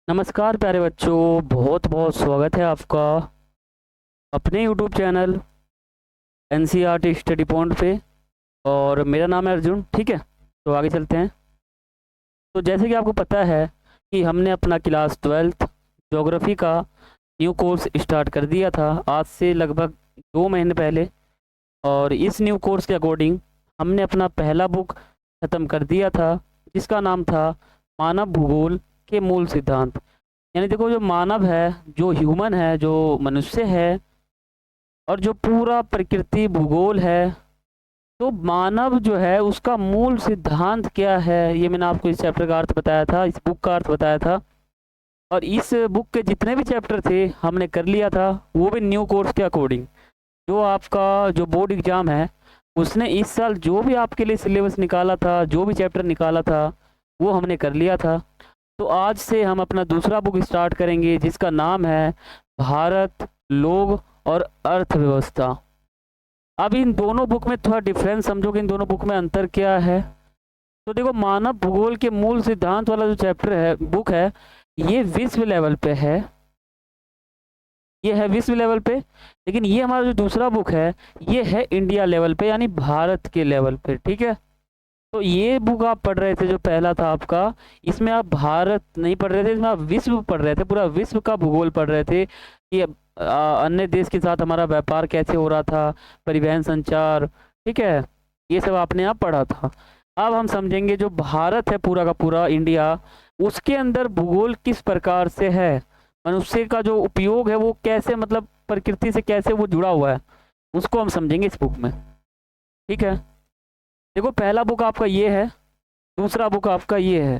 नमस्कार प्यारे बच्चों, बहुत बहुत स्वागत है आपका अपने YouTube channel NCERT study point पे। और मेरा नाम है अर्जुन। ठीक है, तो आगे चलते हैं। तो जैसे कि आपको पता है कि हमने अपना क्लास 12th ज्योग्राफी का न्यू कोर्स स्टार्ट कर दिया था आज से लगभग 2 महीने पहले। और इस न्यू कोर्स के अकॉर्डिंग हमने अपना पहला बुक ख़त्म कर दिया था जिसका नाम था मानव भूगोल के मूल सिद्धांत। यानी देखो, जो मानव है, जो ह्यूमन है, जो मनुष्य है, और जो पूरा प्रकृति भूगोल है, तो मानव जो है उसका मूल सिद्धांत क्या है, ये मैंने आपको इस चैप्टर का अर्थ बताया था, इस बुक का अर्थ बताया था। और इस बुक के जितने भी चैप्टर थे हमने कर लिया था, वो भी न्यू कोर्स के अकॉर्डिंग। जो आपका जो बोर्ड एग्ज़ाम है उसने इस साल जो भी आपके लिए सिलेबस निकाला था, जो भी चैप्टर निकाला था, वो हमने कर लिया था। तो आज से हम अपना दूसरा बुक स्टार्ट करेंगे जिसका नाम है भारत, लोग और अर्थव्यवस्था। अब इन दोनों बुक में थोड़ा डिफरेंस समझो कि इन दोनों बुक में अंतर क्या है। तो देखो, मानव भूगोल के मूल सिद्धांत वाला जो चैप्टर है, बुक है, ये विश्व लेवल पे है, ये है विश्व लेवल पे। लेकिन ये हमारा जो दूसरा बुक है ये है इंडिया लेवल पे, यानी भारत के लेवल पे। ठीक है, तो ये बुक आप पढ़ रहे थे जो पहला था आपका, इसमें आप भारत नहीं पढ़ रहे थे, इसमें आप विश्व पढ़ रहे थे, पूरा विश्व का भूगोल पढ़ रहे थे कि अन्य देश के साथ हमारा व्यापार कैसे हो रहा था, परिवहन, संचार। ठीक है, ये सब आपने आप पढ़ा था। अब हम समझेंगे जो भारत है पूरा का पूरा इंडिया, उसके अंदर भूगोल किस प्रकार से है, मनुष्य का जो उपयोग है वो कैसे, मतलब प्रकृति से कैसे वो जुड़ा हुआ है, उसको हम समझेंगे इस बुक में। ठीक है, देखो पहला बुक आपका ये है, दूसरा बुक आपका ये है।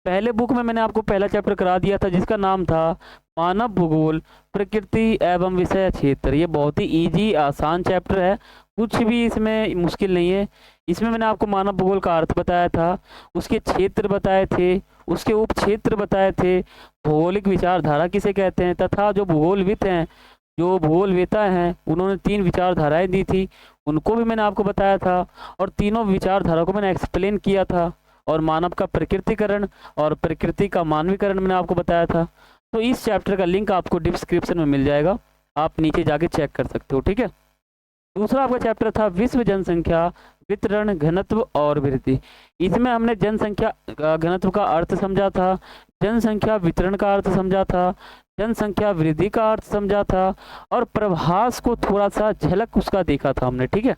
पहले बुक में मैंने आपको पहला चैप्टर करा दिया था जिसका नाम था मानव भूगोल, प्रकृति एवं विषय क्षेत्र। ये बहुत ही इजी आसान चैप्टर है, कुछ भी इसमें मुश्किल नहीं है। इसमें मैंने आपको मानव भूगोल का अर्थ बताया था, उसके क्षेत्र बताए थे, उसके उप क्षेत्र बताए थे, भौगोलिक विचारधारा किसे कहते हैं, तथा जो भूगोलविद हैं, जो भूगोलवेता हैं, उन्होंने 3 विचारधाराएं दी थी, उनको भी मैंने आपको बताया था। और तीनों विचारधारा को मैंने एक्सप्लेन किया था। और मानव का प्रकृतिकरण और प्रकृति का मानवीकरण मैंने आपको बताया था। तो इस चैप्टर का लिंक आपको डिस्क्रिप्शन में मिल जाएगा, आप नीचे जाके चेक कर सकते हो। ठीक है, दूसरा आपका चैप्टर था विश्व जनसंख्या, वितरण, घनत्व और वृद्धि। इसमें हमने जनसंख्या घनत्व का अर्थ समझा था, जनसंख्या वितरण का अर्थ समझा था, जनसंख्या वृद्धि का अर्थ समझा था, और प्रभास को थोड़ा सा झलक उसका देखा था हमने। ठीक है,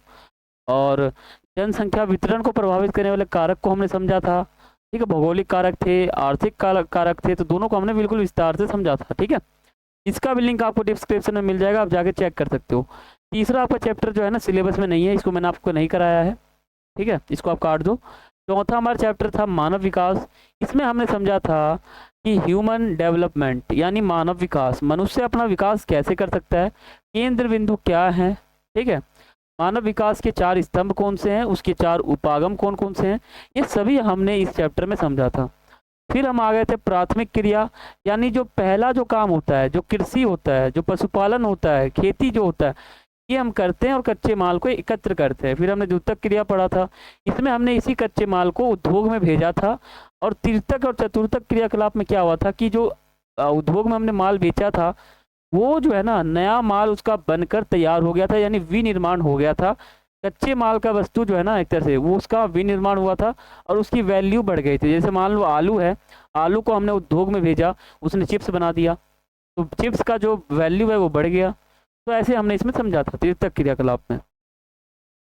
और जनसंख्या वितरण को प्रभावित करने वाले कारक को हमने समझा था। ठीक है, भौगोलिक कारक थे, आर्थिक कारक थे, तो दोनों को हमने बिल्कुल विस्तार से समझा था। ठीक है, इसका भी लिंक आपको डिस्क्रिप्शन में मिल जाएगा, आप जाके चेक कर सकते हो। तीसरा आपका चैप्टर जो है ना सिलेबस में नहीं है, इसको मैंने आपको नहीं कराया है। ठीक है, इसको आप काट दो। चौथा हमारा चैप्टर था मानव विकास। इसमें हमने समझा था कि ह्यूमन डेवलपमेंट यानी मानव विकास, मनुष्य अपना विकास कैसे कर सकता है, केंद्र बिंदु क्या है। ठीक है, मानव विकास के 4 स्तंभ कौन से हैं, उसके 4 उपागम कौन कौन से हैं, ये सभी हमने इस चैप्टर में समझा था। फिर हम आ गए थे प्राथमिक क्रिया, यानी जो पहला जो काम होता है, जो कृषि होता है, जो पशुपालन होता है, खेती जो होता है, ये हम करते हैं और कच्चे माल को एकत्र करते हैं। फिर हमने द्वितीयक क्रिया पढ़ा था, इसमें हमने इसी कच्चे माल को उद्योग में भेजा था। और तृतीयक और चतुर्थक क्रियाकलाप में क्या हुआ था कि जो उद्योग में हमने माल बेचा था, वो जो है ना नया माल उसका बनकर तैयार हो गया था, यानी विनिर्माण हो गया था। कच्चे माल का वस्तु जो है ना एक तरह से वो उसका विनिर्माण हुआ था और उसकी वैल्यू बढ़ गई थी। जैसे मान लो आलू है, आलू को हमने उद्योग में भेजा, उसने चिप्स बना दिया, तो चिप्स का जो वैल्यू है वो बढ़ गया। तो ऐसे हमने इसमें समझा था तृतीयक क्रियाकलाप में।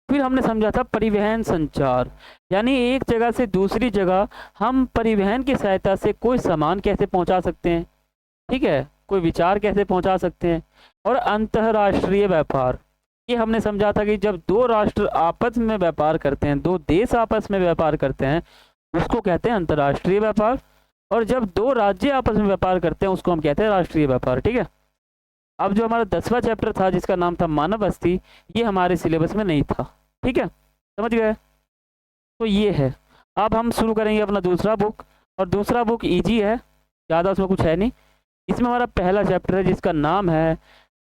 फिर हमने समझा था परिवहन संचार, यानी एक जगह से दूसरी जगह हम परिवहन की सहायता से कोई सामान कैसे पहुंचा सकते हैं। ठीक है, कोई विचार कैसे पहुंचा सकते हैं। और अंतर्राष्ट्रीय व्यापार, ये हमने समझा था कि जब 2 राष्ट्र आपस में व्यापार करते हैं, 2 देश आपस में व्यापार करते हैं, उसको कहते हैं अंतर्राष्ट्रीय व्यापार। और जब 2 राज्य आपस में व्यापार करते हैं उसको हम कहते हैं राष्ट्रीय व्यापार। ठीक है, अब जो हमारा 10वां चैप्टर था जिसका नाम था मानव बस्ती, ये हमारे सिलेबस में नहीं था। ठीक है, समझ गए। तो ये है, अब हम शुरू करेंगे अपना दूसरा बुक। और दूसरा बुक ईजी है, ज़्यादा उसमें कुछ है नहीं। इसमें हमारा पहला चैप्टर है जिसका नाम है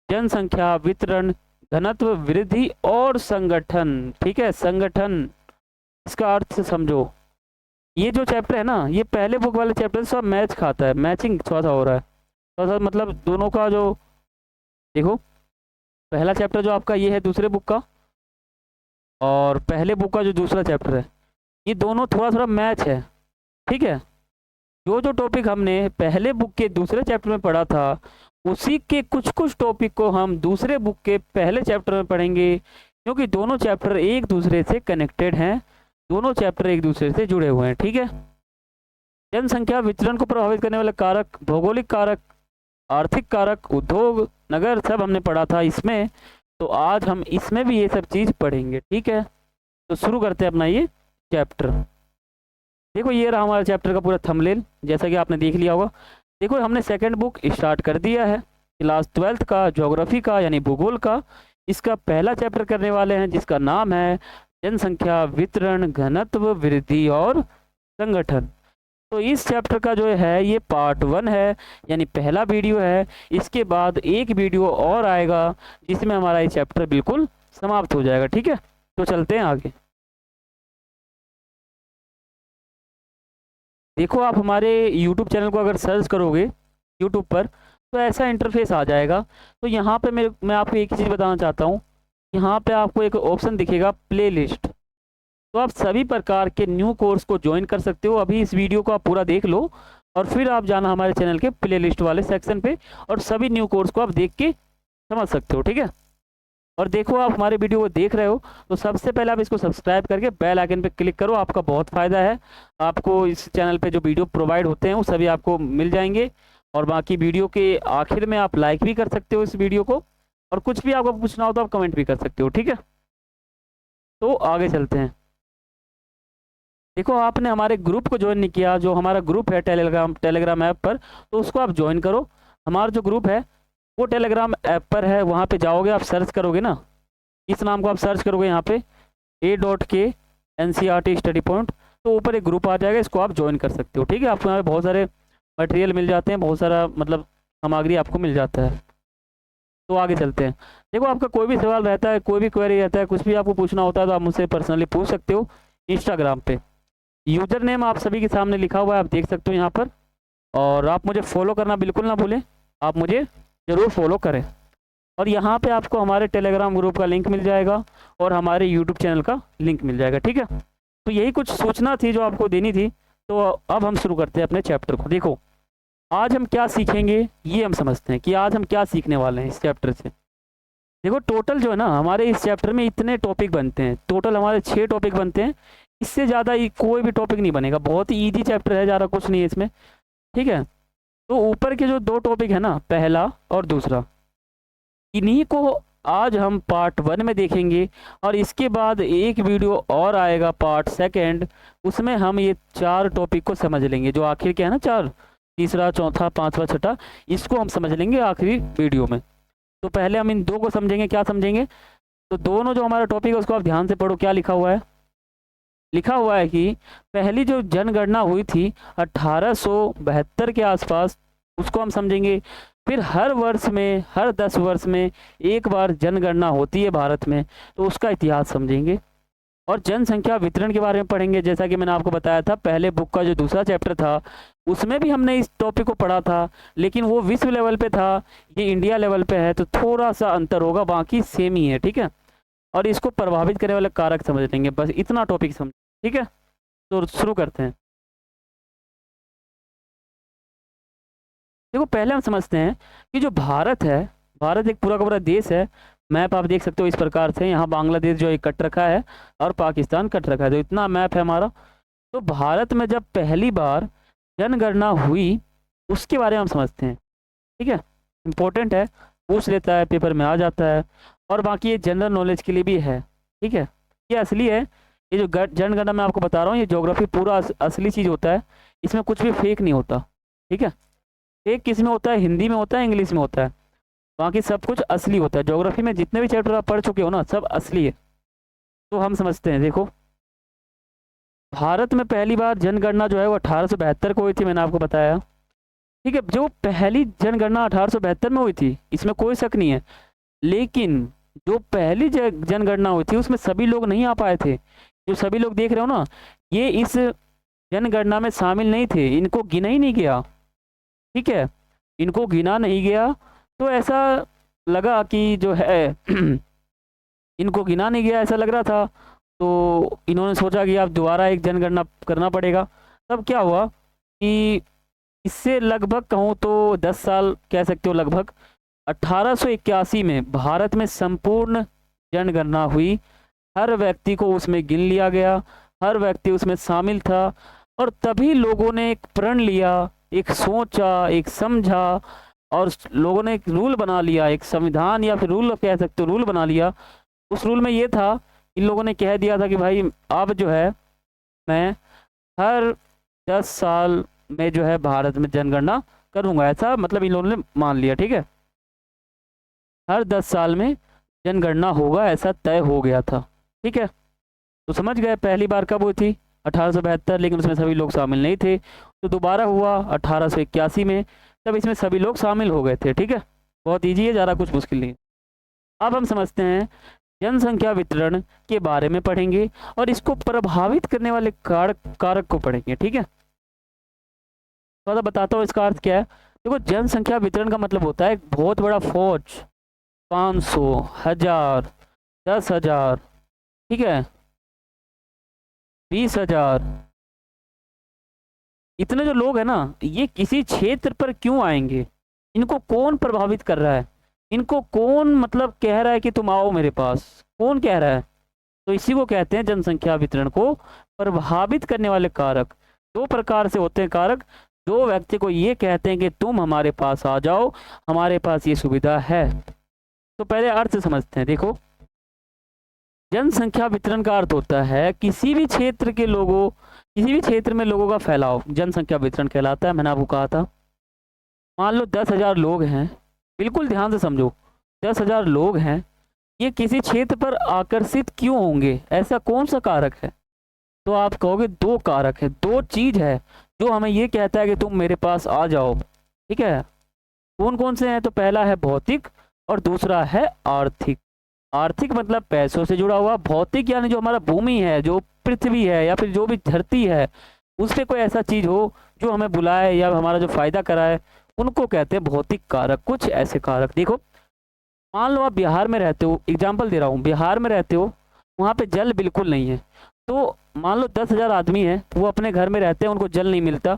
जनसंख्या, वितरण, घनत्व, वृद्धि और संगठन। ठीक है, संगठन, इसका अर्थ समझो। ये जो चैप्टर है ना, ये पहले बुक वाले चैप्टर से सब मैच खाता है, मैचिंग थोड़ा सा हो रहा है थोड़ा सा, मतलब दोनों का जो, देखो पहला चैप्टर जो आपका ये है दूसरे बुक का, और पहले बुक का जो दूसरा चैप्टर है, ये दोनों थोड़ा थोड़ा मैच है। ठीक है, जो जो टॉपिक हमने पहले बुक के दूसरे चैप्टर में पढ़ा था, उसी के कुछ कुछ टॉपिक को हम दूसरे बुक के पहले चैप्टर में पढ़ेंगे, क्योंकि दोनों चैप्टर एक दूसरे से कनेक्टेड हैं, दोनों चैप्टर एक दूसरे से जुड़े हुए हैं। ठीक है, जनसंख्या विचरण को प्रभावित करने वाले कारक, भौगोलिक कारक, आर्थिक कारक, उद्योग, नगर, सब हमने पढ़ा था इसमें। तो आज हम इसमें भी ये सब चीज़ पढ़ेंगे। ठीक है, तो शुरू करते हैं अपना ये चैप्टर। देखो ये रहा हमारा चैप्टर का पूरा थंबनेल, जैसा कि आपने देख लिया होगा। देखो हमने सेकंड बुक स्टार्ट कर दिया है, क्लास 12th का ज्योग्राफी का यानी भूगोल का। इसका पहला चैप्टर करने वाले हैं जिसका नाम है जनसंख्या वितरण, घनत्व, वृद्धि और संगठन। तो इस चैप्टर का जो है ये पार्ट 1 है, यानी पहला वीडियो है। इसके बाद एक वीडियो और आएगा जिसमें हमारा ये चैप्टर बिल्कुल समाप्त हो जाएगा। ठीक है, तो चलते हैं आगे। देखो आप हमारे YouTube चैनल को अगर सर्च करोगे YouTube पर, तो ऐसा इंटरफेस आ जाएगा। तो यहाँ पे मैं आपको एक ही चीज़ बताना चाहता हूँ, यहाँ पे आपको एक ऑप्शन दिखेगा प्लेलिस्ट। तो आप सभी प्रकार के न्यू कोर्स को ज्वाइन कर सकते हो। अभी इस वीडियो को आप पूरा देख लो और फिर आप जाना हमारे चैनल के प्लेलिस्ट वाले सेक्शन पे, और सभी न्यू कोर्स को आप देख के समझ सकते हो। ठीक है, और देखो आप हमारे वीडियो को देख रहे हो तो सबसे पहले आप इसको सब्सक्राइब करके बेल आइकन पे क्लिक करो, आपका बहुत फ़ायदा है। आपको इस चैनल पे जो वीडियो प्रोवाइड होते हैं वो सभी आपको मिल जाएंगे। और बाकी वीडियो के आखिर में आप लाइक भी कर सकते हो इस वीडियो को, और कुछ भी आपको पूछना हो तो आप कमेंट भी कर सकते हो। ठीक है, तो आगे चलते हैं। देखो आपने हमारे ग्रुप को ज्वाइन नहीं किया, जो हमारा ग्रुप है टेलीग्राम ऐप पर, तो उसको आप ज्वाइन करो। हमारा जो ग्रुप है वो टेलीग्राम ऐप पर है, वहाँ पे जाओगे आप सर्च करोगे ना, इस नाम को आप सर्च करोगे यहाँ पे A.K NCERT स्टडी पॉइंट, तो ऊपर एक ग्रुप आ जाएगा, इसको आप ज्वाइन कर सकते हो। ठीक है, आपको यहाँ पे बहुत सारे मटेरियल मिल जाते हैं, बहुत सारा मतलब सामग्री आपको मिल जाता है। तो आगे चलते हैं। देखो आपका कोई भी सवाल रहता है, कोई भी क्वेरी रहता है, कुछ भी आपको पूछना होता है तो आप मुझसे पर्सनली पूछ सकते हो इंस्टाग्राम पे। यूज़र नेम आप सभी के सामने लिखा हुआ है, आप देख सकते हो यहाँ पर। और आप मुझे फॉलो करना बिल्कुल ना भूलें, आप मुझे ज़रूर फॉलो करें। और यहाँ पे आपको हमारे टेलीग्राम ग्रुप का लिंक मिल जाएगा और हमारे यूट्यूब चैनल का लिंक मिल जाएगा। ठीक है, तो यही कुछ सूचना थी जो आपको देनी थी। तो अब हम शुरू करते हैं अपने चैप्टर को। देखो आज हम क्या सीखेंगे ये हम समझते हैं कि आज हम क्या सीखने वाले हैं इस चैप्टर से। देखो टोटल जो है ना हमारे इस चैप्टर में इतने टॉपिक बनते हैं, टोटल हमारे 6 टॉपिक बनते हैं। इससे ज़्यादा कोई भी टॉपिक नहीं बनेगा, बहुत ही ईजी चैप्टर है, ज़्यादा कुछ नहीं है इसमें। ठीक है, तो ऊपर के जो 2 टॉपिक है ना, पहला और दूसरा, इन्हीं को आज हम पार्ट 1 में देखेंगे। और इसके बाद एक वीडियो और आएगा पार्ट 2, उसमें हम ये 4 टॉपिक को समझ लेंगे, जो आखिर के है ना 4, तीसरा, चौथा, पांचवा, छठा, इसको हम समझ लेंगे आखिरी वीडियो में। तो पहले हम इन 2 को समझेंगे। क्या समझेंगे? तो दोनों जो हमारा टॉपिक है उसको आप ध्यान से पढ़ो। क्या लिखा हुआ है? लिखा हुआ है कि पहली जो जनगणना हुई थी 1872 के आसपास, उसको हम समझेंगे। फिर हर वर्ष में, हर 10 वर्ष में एक बार जनगणना होती है भारत में, तो उसका इतिहास समझेंगे। और जनसंख्या वितरण के बारे में पढ़ेंगे, जैसा कि मैंने आपको बताया था पहले बुक का जो दूसरा चैप्टर था उसमें भी हमने इस टॉपिक को पढ़ा था, लेकिन वो विश्व लेवल पे था, ये इंडिया लेवल पे है, तो थोड़ा सा अंतर होगा, बाकी सेम ही है। ठीक है, और इसको प्रभावित करने वाले कारक समझ लेंगे, बस इतना टॉपिक समझ। ठीक है, तो शुरू करते हैं। देखो पहले हम समझते हैं कि जो भारत है, भारत एक पूरा का पूरा देश है। मैप आप देख सकते हो इस प्रकार से, यहाँ बांग्लादेश जो एक कट रखा है और पाकिस्तान कट रखा है, तो इतना मैप है हमारा। तो भारत में जब पहली बार जनगणना हुई उसके बारे में हम समझते हैं। ठीक है, इम्पोर्टेंट है, पूछ लेता है, पेपर में आ जाता है, और बाकी ये जनरल नॉलेज के लिए भी है। ठीक है, ये असली है, ये जो जनगणना मैं आपको बता रहा हूँ, ये ज्योग्राफी पूरा असली चीज़ होता है, इसमें कुछ भी फेक नहीं होता। ठीक है, फेक किस में होता है? हिंदी में होता है, इंग्लिश में होता है, बाकी सब कुछ असली होता है। ज्योग्राफी में जितने भी चैप्टर आप पढ़ चुके हो ना, सब असली है। तो हम समझते हैं। देखो भारत में पहली बार जनगणना जो है वो 1872 को हुई थी, मैंने आपको बताया। ठीक है, जो पहली जनगणना 1872 में हुई थी इसमें कोई शक नहीं है, लेकिन जो पहली जनगणना हुई थी उसमें सभी लोग नहीं आ पाए थे। जो सभी लोग देख रहे हो ना, ये इस जनगणना में शामिल नहीं थे, इनको गिना ही नहीं गया, ठीक है, इनको गिना नहीं गया। तो ऐसा लगा कि जो है इनको गिना नहीं गया ऐसा लग रहा था, तो इन्होंने सोचा कि अब दोबारा एक जनगणना करना पड़ेगा। तब क्या हुआ कि इससे लगभग कहूँ तो 10 साल कह सकते हो, लगभग 1881 में भारत में संपूर्ण जनगणना हुई। हर व्यक्ति को उसमें गिन लिया गया, हर व्यक्ति उसमें शामिल था, और तभी लोगों ने एक प्रण लिया, एक सोचा, एक समझा, और लोगों ने एक रूल बना लिया, एक संविधान या फिर रूल कह सकते हो, रूल बना लिया। उस रूल में ये था, इन लोगों ने कह दिया था कि भाई अब जो है मैं हर 10 साल में जो है भारत में जनगणना करूंगा, ऐसा मतलब इन लोगों ने मान लिया, ठीक है, हर 10 साल में जनगणना होगा, ऐसा तय हो गया था, ठीक है। तो समझ गए पहली बार कब हुई थी, 1872, लेकिन उसमें सभी लोग शामिल नहीं थे। तो दोबारा हुआ 1881 में, तब इसमें सभी लोग शामिल हो गए थे, ठीक है। बहुत ईजी है, ज़्यादा कुछ मुश्किल नहीं है। अब हम समझते हैं जनसंख्या वितरण के बारे में पढ़ेंगे, और इसको प्रभावित करने वाले कारक को पढ़ेंगे, ठीक है। थोड़ा बताता हूँ इसका अर्थ क्या है। देखो, जनसंख्या वितरण का मतलब होता है एक बहुत बड़ा फौज, 500, 1000, 10,000, ठीक है, 20,000, इतने जो लोग हैं ना, ये किसी क्षेत्र पर क्यों आएंगे, इनको कौन प्रभावित कर रहा है, इनको कौन मतलब कह रहा है कि तुम आओ मेरे पास, कौन कह रहा है। तो इसी को कहते हैं जनसंख्या वितरण को प्रभावित करने वाले कारक। दो प्रकार से होते हैं कारक, दो व्यक्ति को ये कहते हैं कि तुम हमारे पास आ जाओ, हमारे पास ये सुविधा है। तो पहले अर्थ समझते हैं। देखो, जनसंख्या वितरण का अर्थ होता है किसी भी क्षेत्र के लोगों, किसी भी क्षेत्र में लोगों का फैलाव, जनसंख्या वितरण कहलाता है। मैंने आपको कहा था, मान लो 10,000 लोग हैं, बिल्कुल ध्यान से समझो, 10,000 लोग हैं, ये किसी क्षेत्र पर आकर्षित क्यों होंगे, ऐसा कौन सा कारक है। तो आप कहोगे दो कारक है, दो चीज है जो हमें ये कहता है कि तुम मेरे पास आ जाओ, ठीक है। कौन कौन से हैं, तो पहला है भौतिक और दूसरा है आर्थिक। आर्थिक मतलब पैसों से जुड़ा हुआ, भौतिक यानी जो हमारा भूमि है, जो पृथ्वी है, या फिर जो भी धरती है, उस पर कोई ऐसा चीज हो जो हमें बुलाए या हमारा जो फायदा कराए, उनको कहते हैं भौतिक कारक। कुछ ऐसे कारक देखो, मान लो आप बिहार में रहते हो, एग्जाम्पल दे रहा हूँ, बिहार में रहते हो, वहाँ पे जल बिल्कुल नहीं है। तो मान लो 10,000 आदमी है, वो अपने घर में रहते हैं, उनको जल नहीं मिलता,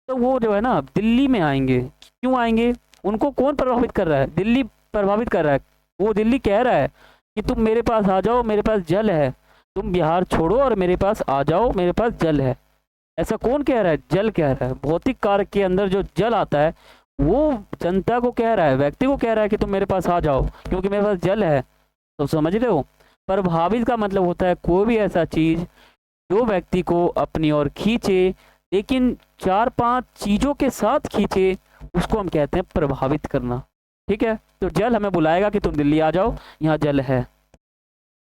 तो वो जो है ना दिल्ली में आएंगे। क्यों आएंगे, उनको कौन प्रभावित कर रहा है, दिल्ली प्रभावित कर रहा है। वो दिल्ली कह रहा है कि तुम मेरे पास आ जाओ, मेरे पास जल है, तुम बिहार छोड़ो और मेरे पास आ जाओ, मेरे पास जल है। ऐसा कौन कह रहा है, जल कह रहा है। भौतिक कारक के अंदर जो जल आता है, वो जनता को कह रहा है, व्यक्ति को कह रहा है कि तुम मेरे पास आ जाओ क्योंकि मेरे पास जल है। तो समझ रहे हो, प्रभावित का मतलब होता है कोई भी ऐसा चीज जो व्यक्ति को अपनी ओर खींचे, लेकिन 4-5 चीजों के साथ खींचे, उसको हम कहते हैं प्रभावित करना, ठीक है। तो जल हमें बुलाएगा कि तुम दिल्ली आ जाओ, यहाँ जल है।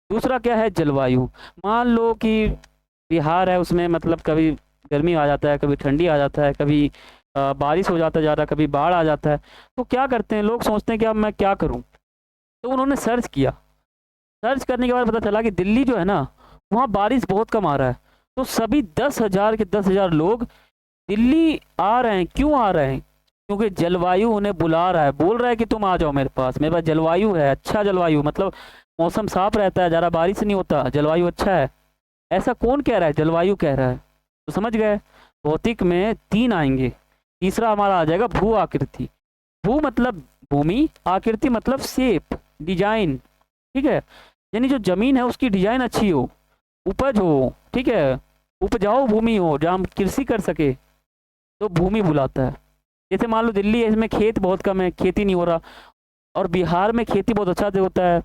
दूसरा क्या है, जलवायु। मान लो कि बिहार है, उसमें मतलब कभी गर्मी आ जाता है, कभी ठंडी आ जाता है, कभी बारिश हो जाता जा रहा, कभी बाढ़ आ जाता है। तो क्या करते हैं लोग, सोचते हैं कि अब मैं क्या करूं। तो उन्होंने सर्च किया, सर्च करने के बाद पता चला कि दिल्ली जो है ना, वहाँ बारिश बहुत कम आ रहा है। तो सभी 10,000 के 10,000 लोग दिल्ली आ रहे हैं। क्यों आ रहे हैं, क्योंकि जलवायु उन्हें बुला रहा है, बोल रहा है कि तुम आ जाओ मेरे पास जलवायु है, अच्छा जलवायु, मतलब मौसम साफ रहता है, ज़्यादा बारिश नहीं होता, जलवायु अच्छा है। ऐसा कौन कह रहा है, जलवायु कह रहा है। तो समझ गए, भौतिक में 3 आएंगे। तीसरा हमारा आ जाएगा भू आकृति। भू मतलब भूमि, आकृति मतलब शेप, डिजाइन, ठीक है। यानी जो जमीन है उसकी डिजाइन अच्छी हो, उपज हो, ठीक है, उपजाऊ भूमि हो जहाँ हम कृषि कर सके, तो भूमि बुलाता है। जैसे मान लो दिल्ली है, इसमें खेत बहुत कम है, खेती नहीं हो रहा, और बिहार में खेती बहुत अच्छा से होता है,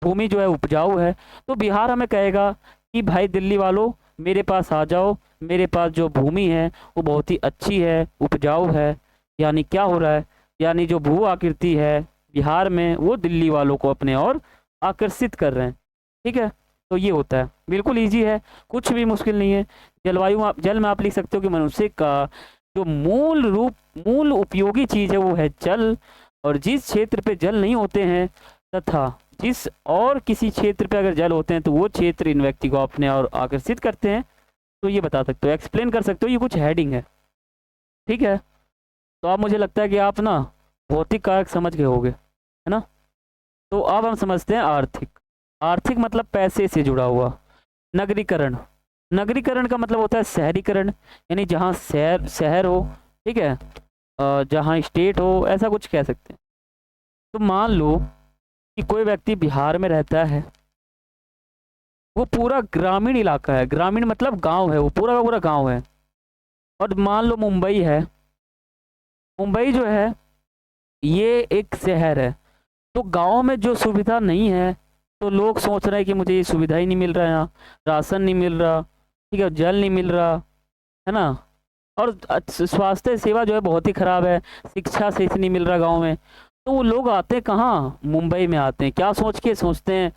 भूमि जो है उपजाऊ है। तो बिहार हमें कहेगा कि भाई दिल्ली वालों मेरे पास आ जाओ, मेरे पास जो भूमि है वो बहुत ही अच्छी है, उपजाऊ है। यानी क्या हो रहा है, यानी जो भू आकृति है बिहार में, वो दिल्ली वालों को अपने और आकर्षित कर रहे हैं, ठीक है। तो ये होता है, बिल्कुल इजी है, कुछ भी मुश्किल नहीं है। जलवायु आप जल में आप लिख सकते हो कि मनुष्य का जो मूल उपयोगी चीज़ है वो है जल, और जिस क्षेत्र पे जल नहीं होते हैं तथा जिस और किसी क्षेत्र पे अगर जल होते हैं तो वो क्षेत्र इन व्यक्ति को अपने और आकर्षित करते हैं। तो ये बता सकते हो, एक्सप्लेन कर सकते हो, ये कुछ हेडिंग है। ठीक है, तो अब मुझे लगता है कि आप ना भौतिक कारक समझ गए होगे, है ना। तो अब हम समझते हैं आर्थिक। आर्थिक मतलब पैसे से जुड़ा हुआ। नगरीकरण, नगरीकरण का मतलब होता है शहरीकरण, यानी जहाँ शहर शहर हो, ठीक है, जहाँ स्टेट हो, ऐसा कुछ कह सकते हैं। तो मान लो कि कोई व्यक्ति बिहार में रहता है, वो पूरा ग्रामीण इलाका है, ग्रामीण मतलब गांव है, वो पूरा का पूरा गांव है। और मान लो मुंबई है, मुंबई जो है ये एक शहर है। तो गांव में जो सुविधा नहीं है, तो लोग सोच रहे हैं कि मुझे ये सुविधा ही नहीं मिल रहा है, यहाँ राशन नहीं मिल रहा, ठीक है, जल नहीं मिल रहा, है ना। और स्वास्थ्य सेवा जो है बहुत ही खराब है, शिक्षा सही से नहीं मिल रहा गांव में। तो वो लोग आते हैं कहाँ, मुंबई में आते हैं। क्या सोच के सोचते हैं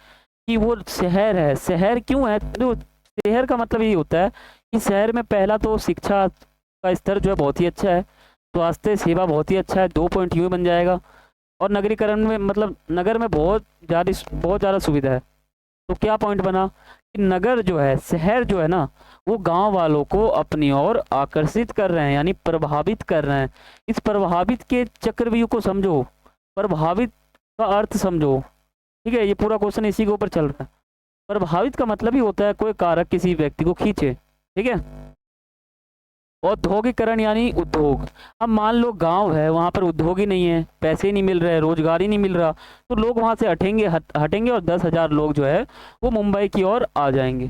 कि वो शहर है। शहर क्यों है, तो शहर का मतलब ये होता है कि शहर में पहला तो शिक्षा का स्तर जो है बहुत ही अच्छा है, स्वास्थ्य सेवा बहुत ही अच्छा है, 2 पॉइंट यूँ बन जाएगा। और नगरीकरण में मतलब नगर में बहुत ज़्यादा सुविधा है। तो क्या पॉइंट बना कि नगर जो है, शहर जो है ना, वो गांव वालों को अपनी ओर आकर्षित कर रहे हैं, यानी प्रभावित कर रहे हैं। इस प्रभावित के चक्रव्यूह को समझो, प्रभावित का अर्थ समझो। ठीक है, ये पूरा क्वेश्चन इसी के ऊपर चल रहा है। प्रभावित का मतलब ही होता है कोई कारक किसी व्यक्ति को खींचे। ठीक है, औद्योगिकरण यानी उद्योग। अब मान लो गांव है, वहां पर उद्योग ही नहीं है, पैसे ही नहीं मिल रहे, रोजगार ही नहीं मिल रहा, तो लोग वहां से हटेंगे और 10,000 लोग जो है वो मुंबई की ओर आ जाएंगे।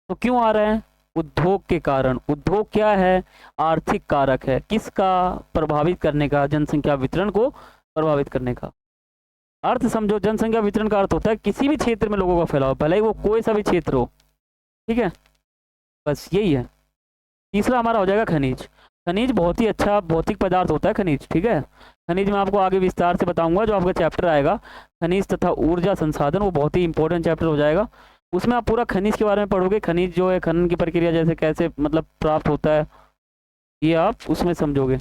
तो क्यों आ रहे हैं, उद्योग के कारण। उद्योग क्या है, आर्थिक कारक है, किसका, प्रभावित करने का, जनसंख्या वितरण को प्रभावित करने का। अर्थ समझो, जनसंख्या वितरण का अर्थ होता है किसी भी क्षेत्र में लोगों का फैलाव, भले ही वो कोई सा भी क्षेत्र हो। ठीक है, बस यही है। तीसरा हमारा हो जाएगा खनिज। खनिज बहुत ही अच्छा भौतिक पदार्थ होता है खनिज। ठीक है, खनिज मैं आपको आगे विस्तार से बताऊंगा, जो आपका चैप्टर आएगा खनिज तथा ऊर्जा संसाधन, वो बहुत ही इंपॉर्टेंट चैप्टर हो जाएगा। उसमें आप पूरा खनिज के बारे में पढ़ोगे, खनिज जो है, खनन की प्रक्रिया जैसे कैसे मतलब प्राप्त होता है, ये आप उसमें समझोगे।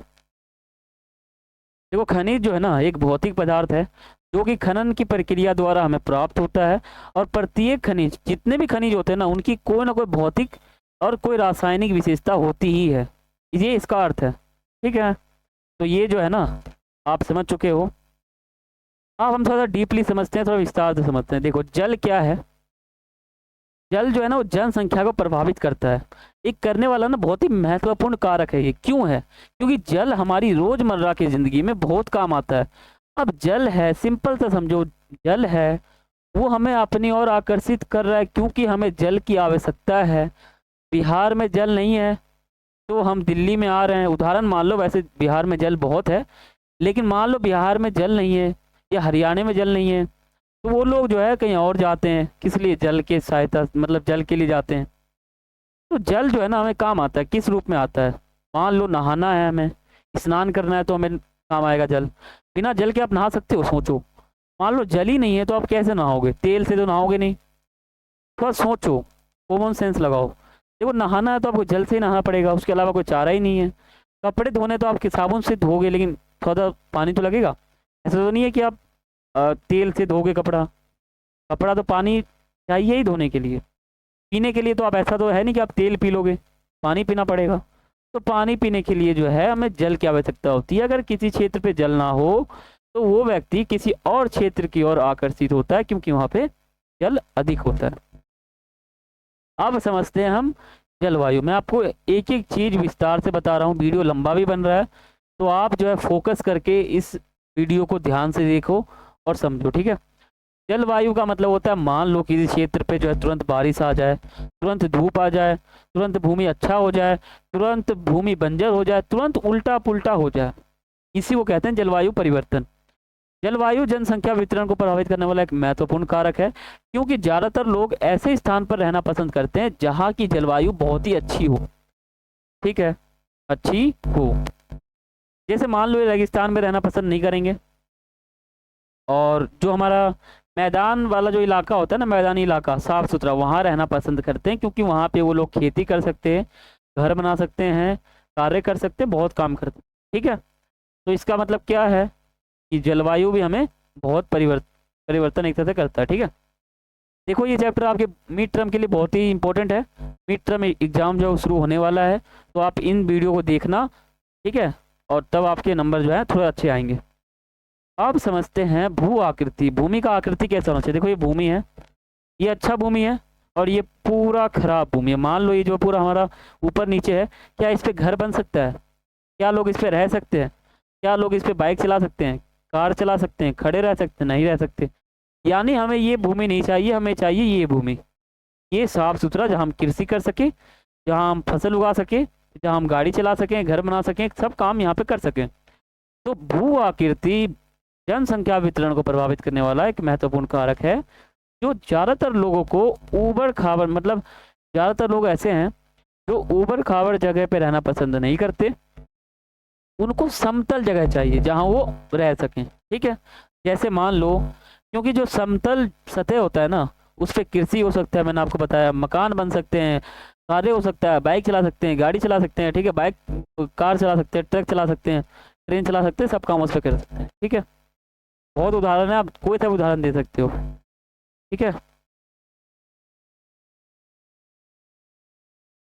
देखो खनिज जो है ना, एक भौतिक पदार्थ है जो कि खनन की प्रक्रिया द्वारा हमें प्राप्त होता है। और प्रत्येक खनिज, जितने भी खनिज होते हैं ना कोई भौतिक और कोई रासायनिक विशेषता होती ही है, ये इसका अर्थ है। ठीक है, तो ये जो है ना आप समझ चुके हो। अब हम थोड़ा सा डीपली समझते हैं, थोड़ा विस्तार से समझते हैं। देखो जल क्या है, जल जो है ना वो जनसंख्या को प्रभावित करता है। एक करने वाला ना बहुत ही महत्वपूर्ण कारक है ये। क्यों है, क्योंकि जल हमारी रोजमर्रा की जिंदगी में बहुत काम आता है। अब जल है, सिंपल सा समझो, जल है वो हमें अपनी ओर आकर्षित कर रहा है, क्योंकि हमें जल की आवश्यकता है। बिहार में जल नहीं है तो हम दिल्ली में आ रहे हैं, उदाहरण मान लो। वैसे बिहार में जल बहुत है, लेकिन मान लो बिहार में जल नहीं है या हरियाणा में जल नहीं है, तो वो लोग जो है कहीं और जाते हैं। किस लिए, जल के सहायता, मतलब जल के लिए जाते हैं। तो जल जो है ना हमें काम आता है, किस रूप में आता है। मान लो नहाना है, हमें स्नान करना है, तो हमें काम आएगा जल। बिना जल के आप नहा सकते हो, सोचो। मान लो जल ही नहीं है तो आप कैसे नहाओगे, तेल से तो नहाओगे नहीं। थोड़ा सोचो, कॉमन सेंस लगाओ। देखो नहाना है तो आपको जल से ही नहाना पड़ेगा, उसके अलावा कोई चारा ही नहीं है। कपड़े धोने तो आप साबुन से धोगे, लेकिन थोड़ा पानी तो लगेगा। ऐसा तो नहीं है कि आप तेल से धोगे कपड़ा। कपड़ा तो पानी चाहिए ही धोने के लिए। पीने के लिए तो आप, ऐसा तो है नहीं कि आप तेल पी लोगे, पानी पीना पड़ेगा। तो पानी पीने के लिए जो है हमें जल की आवश्यकता होती है। अगर किसी क्षेत्र पे जल ना हो तो वो व्यक्ति किसी और क्षेत्र की ओर आकर्षित होता है, क्योंकि वहां पे जल अधिक होता है। अब समझते हैं हम जलवायु। मैं आपको एक एक चीज विस्तार से बता रहा हूँ, वीडियो लंबा भी बन रहा है, तो आप जो है फोकस करके इस वीडियो को ध्यान से देखो और समझो। ठीक है, जलवायु का मतलब होता है, मान लो किसी क्षेत्र पे जो है तुरंत बारिश आ जाए, तुरंत धूप आ जाए, तुरंत भूमि अच्छा हो जाए, तुरंत भूमि बंजर हो जाए, तुरंत उल्टा पुल्टा हो जाए। इसी को कहते हैं जलवायु परिवर्तन। जलवायु जनसंख्या वितरण को प्रभावित करने वाला एक महत्वपूर्ण कारक है, क्योंकि ज्यादातर लोग ऐसे स्थान पर रहना पसंद करते हैं जहाँ की जलवायु बहुत ही अच्छी हो। ठीक है, अच्छी हो। जैसे मान लो ये रेगिस्तान में रहना पसंद नहीं करेंगे, और जो हमारा मैदान वाला जो इलाका होता है ना, मैदानी इलाका साफ सुथरा, वहाँ रहना पसंद करते हैं, क्योंकि वहाँ पे वो लोग खेती कर सकते हैं, घर बना सकते हैं, कार्य कर सकते हैं, बहुत काम करते हैं। ठीक है, तो इसका मतलब क्या है कि जलवायु भी हमें बहुत परिवर्तन एक तरह से करता है। ठीक है, देखो ये चैप्टर आपके मिड टर्म के लिए बहुत ही इंपॉर्टेंट है। मिड टर्म एग्जाम जो शुरू होने वाला है, तो आप इन वीडियो को देखना, ठीक है, और तब आपके नंबर जो है थोड़े अच्छे आएंगे। अब समझते हैं भू आकृति। भूमि का आकृति कैसा होना चाहिए। देखो ये भूमि है, ये अच्छा भूमि है और ये पूरा खराब भूमि है। मान लो ये जो पूरा हमारा ऊपर नीचे है, क्या इस पे घर बन सकता है? क्या लोग इस पे रह सकते हैं? क्या लोग इस पे बाइक चला सकते हैं, कार चला सकते हैं, खड़े रह सकते हैं? नहीं रह सकते। यानी हमें ये भूमि नहीं चाहिए, हमें चाहिए ये भूमि, ये साफ सुथरा, जहाँ हम कृषि कर सके, जहाँ हम फसल उगा सके, जहाँ हम गाड़ी चला सकें, घर बना सकें, सब काम यहाँ पे कर सकें। तो भू आकृति जनसंख्या वितरण को प्रभावित करने वाला एक महत्वपूर्ण कारक है, जो ज़्यादातर लोगों को ऊबड़ खाबड़, मतलब ज़्यादातर लोग ऐसे हैं जो ऊबड़ खाबड़ जगह पे रहना पसंद नहीं करते। उनको समतल जगह चाहिए जहाँ वो रह सकें, ठीक है। जैसे मान लो, क्योंकि जो समतल सतह होता है ना, उस पर कृषि हो सकता है, मैंने आपको बताया, मकान बन सकते हैं, कार्य हो सकता है, बाइक चला सकते हैं, गाड़ी चला सकते हैं, ठीक है, बाइक कार चला सकते हैं, ट्रक चला सकते हैं, ट्रेन चला सकते हैं, सब काम उस पर कर सकते हैं, ठीक है। बहुत उदाहरण है, आप कोई सा उदाहरण दे सकते हो, ठीक है।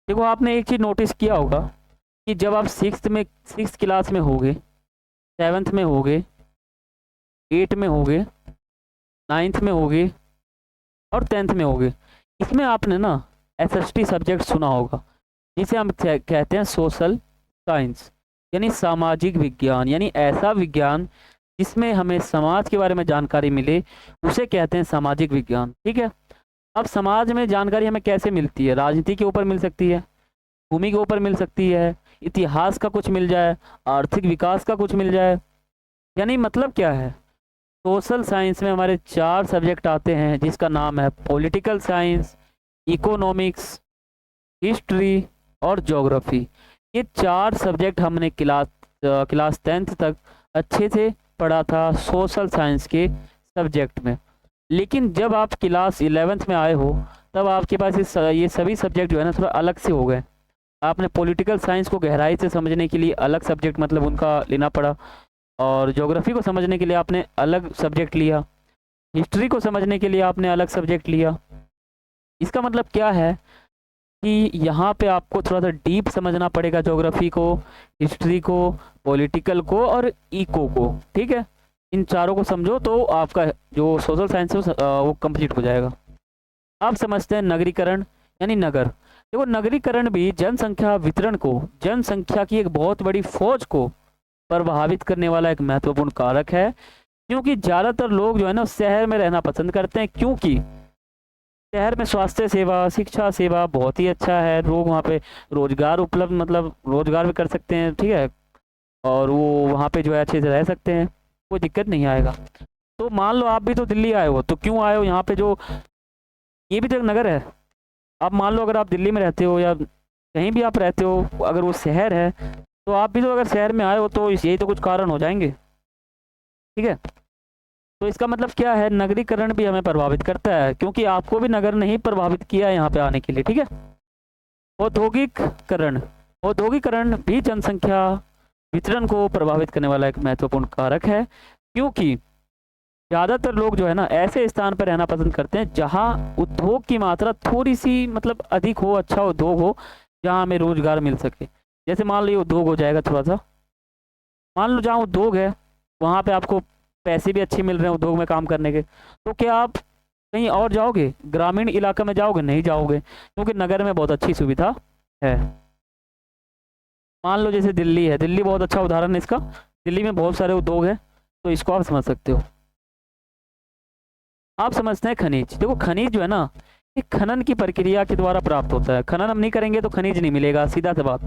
देखो आपने एक चीज़ नोटिस किया होगा कि जब आप सिक्स क्लास में होगे, सेवन्थ में होगे, 8 में होगे, 9th में होगे और 10th में होगे, इसमें आपने ना SST सब्जेक्ट सुना होगा, जिसे हम कहते हैं सोशल साइंस, यानी सामाजिक विज्ञान, यानी ऐसा विज्ञान जिसमें हमें समाज के बारे में जानकारी मिले, उसे कहते हैं सामाजिक विज्ञान, ठीक है। अब समाज में जानकारी हमें कैसे मिलती है? राजनीति के ऊपर मिल सकती है, भूमि के ऊपर मिल सकती है, इतिहास का कुछ मिल जाए, आर्थिक विकास का कुछ मिल जाए। यानी मतलब क्या है, सोशल साइंस में हमारे 4 सब्जेक्ट आते हैं, जिसका नाम है पॉलिटिकल साइंस, इकोनॉमिक्स, हिस्ट्री और ज्योग्राफी। ये 4 सब्जेक्ट हमने क्लास 10th तक अच्छे से पढ़ा था सोशल साइंस के सब्जेक्ट में। लेकिन जब आप क्लास 11th में आए हो, तब आपके पास ये सभी सब्जेक्ट जो है ना थोड़ा अलग से हो गए। आपने पॉलिटिकल साइंस को गहराई से समझने के लिए अलग सब्जेक्ट मतलब उनका लेना पड़ा, और ज्योग्राफी को समझने के लिए आपने अलग सब्जेक्ट लिया, हिस्ट्री को समझने के लिए आपने अलग सब्जेक्ट लिया। इसका मतलब क्या है कि यहाँ पे आपको थोड़ा सा डीप समझना पड़ेगा ज्योग्राफी को, हिस्ट्री को, पॉलिटिकल को और इको को, ठीक है। इन चारों को समझो तो आपका जो सोशल साइंस है वो कंप्लीट हो जाएगा। अब समझते हैं नगरीकरण यानी नगर। देखो नगरीकरण भी जनसंख्या वितरण को, जनसंख्या की एक बहुत बड़ी फौज को प्रभावित करने वाला एक महत्वपूर्ण कारक है, क्योंकि ज़्यादातर लोग जो है ना शहर में रहना पसंद करते हैं, क्योंकि शहर में स्वास्थ्य सेवा, शिक्षा सेवा बहुत ही अच्छा है, लोग वहाँ पे रोजगार उपलब्ध, मतलब रोजगार भी कर सकते हैं, ठीक है, और वो वहाँ पे जो है अच्छे से रह सकते हैं, कोई दिक्कत नहीं आएगा। तो मान लो आप भी तो दिल्ली आए हो, तो क्यों आए हो यहाँ पे, जो ये भी तो एक नगर है। आप मान लो अगर आप दिल्ली में रहते हो या कहीं भी आप रहते हो, अगर वो शहर है, तो आप भी तो अगर शहर में आए हो तो यही तो कुछ कारण हो जाएंगे, ठीक है। तो इसका मतलब क्या है, नगरीकरण भी हमें प्रभावित करता है, क्योंकि आपको भी नगर ने ही प्रभावित किया है यहाँ पे आने के लिए, ठीक है। औद्योगिकरण, औद्योगिकरण भी जनसंख्या वितरण को प्रभावित करने वाला एक महत्वपूर्ण कारक है, क्योंकि ज़्यादातर लोग जो है ना ऐसे स्थान पर रहना पसंद करते हैं जहाँ उद्योग की मात्रा थोड़ी सी मतलब अधिक हो, अच्छा उद्योग हो, जहाँ हमें रोजगार मिल सके। जैसे मान लो ये उद्योग हो जाएगा थोड़ा सा, मान लो जहाँ उद्योग है वहाँ पे आपको पैसे भी अच्छे मिल रहे हैं उद्योग में काम करने के, तो क्या आप कहीं और जाओगे, ग्रामीण इलाका में जाओगे? नहीं जाओगे, क्योंकि नगर में बहुत अच्छी सुविधा है। मान लो जैसे दिल्ली है, दिल्ली बहुत अच्छा उदाहरण है इसका, दिल्ली में बहुत सारे उद्योग हैं, तो इसको आप समझ सकते हो। आप समझते हैं खनिज। देखो खनिज जो है ना, ये खनन की प्रक्रिया के द्वारा प्राप्त होता है, खनन हम नहीं करेंगे तो खनिज नहीं मिलेगा, सीधा सी बात।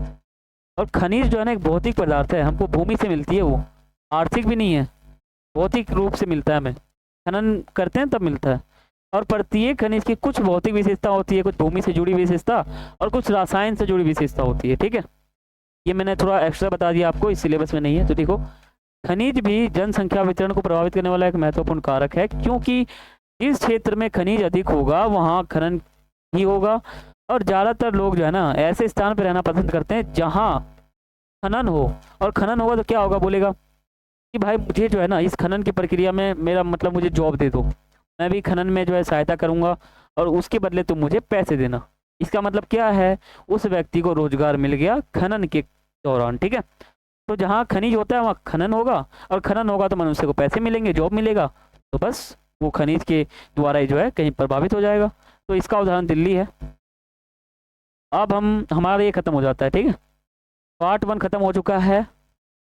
और खनिज जो है ना एक भौतिक पदार्थ है, हमको भूमि से मिलती है, वो आर्थिक भी नहीं है, भौतिक रूप से मिलता है, हमें खनन करते हैं तब मिलता है। और प्रत्येक खनिज की कुछ भौतिक विशेषता होती है, कुछ भूमि से जुड़ी विशेषता और कुछ रसायन से जुड़ी विशेषता होती है, ठीक है। ये मैंने थोड़ा एक्स्ट्रा बता दिया आपको, इस सिलेबस में नहीं है। तो देखो खनिज भी जनसंख्या वितरण को प्रभावित करने वाला एक महत्वपूर्ण कारक है, क्योंकि जिस क्षेत्र में खनिज अधिक होगा वहाँ खनन ही होगा, और ज़्यादातर लोग जो है ना ऐसे स्थान पर रहना पसंद करते हैं जहाँ खनन हो। और खनन होगा तो क्या होगा, बोलेगा कि भाई मुझे जो है ना इस खनन की प्रक्रिया में मेरा मतलब मुझे जॉब दे दो, मैं भी खनन में जो है सहायता करूँगा और उसके बदले तुम मुझे पैसे देना। इसका मतलब क्या है, उस व्यक्ति को रोजगार मिल गया खनन के दौरान, ठीक है। तो जहाँ खनिज होता है वहाँ खनन होगा, और खनन होगा तो मनुष्य को पैसे मिलेंगे, जॉब मिलेगा, तो बस वो खनिज के द्वारा ही जो है कहीं प्रभावित हो जाएगा। तो इसका उदाहरण दिल्ली है। अब हमारा ये खत्म हो जाता है, ठीक है। पार्ट 1 खत्म हो चुका है।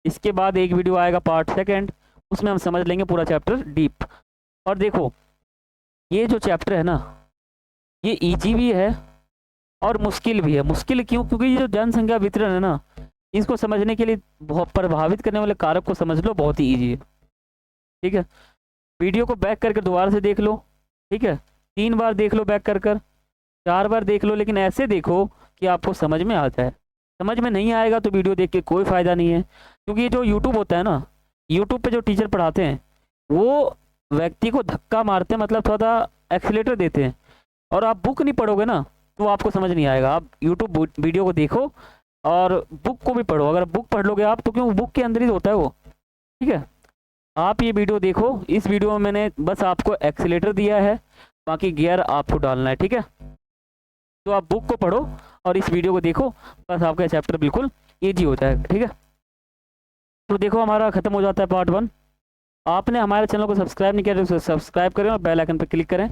इसके बाद एक वीडियो आएगा पार्ट 2, उसमें हम समझ लेंगे पूरा चैप्टर डीप। और देखो, ये जो चैप्टर है ना, ये इजी भी है और मुश्किल भी है। मुश्किल क्यों? क्योंकि ये जो जनसंख्या वितरण है ना, इसको समझने के लिए बहुत प्रभावित करने वाले कारक को समझ लो, बहुत ही ईजी है, ठीक है। वीडियो को बैक करके दोबारा से देख लो, ठीक है। 3 बार देख लो बैक कर 4 बार देख लो, लेकिन ऐसे देखो कि आपको समझ में आ जाए। समझ में नहीं आएगा तो वीडियो देख के कोई फ़ायदा नहीं है, क्योंकि ये जो यूट्यूब होता है ना, यूट्यूब पे जो टीचर पढ़ाते हैं वो व्यक्ति को धक्का मारते हैं, मतलब थोड़ा एक्सीलेटर देते हैं। और आप बुक नहीं पढ़ोगे ना तो आपको समझ नहीं आएगा। आप यूट्यूब वीडियो को देखो और बुक को भी पढ़ो। अगर बुक पढ़ लोगे आप तो क्यों, बुक के अंदर ही होता है वो, ठीक है। आप ये वीडियो देखो, इस वीडियो में मैंने बस आपको एक्सीलेटर दिया है, बाकी गियर आपको डालना है, ठीक है। तो आप बुक को पढ़ो और इस वीडियो को देखो, बस आपका चैप्टर बिल्कुल ईजी हो जाएगा, ठीक है। तो देखो, हमारा खत्म हो जाता है पार्ट 1। आपने हमारे चैनल को सब्सक्राइब नहीं किया तो सब्सक्राइब करें और बेल आइकन पर क्लिक करें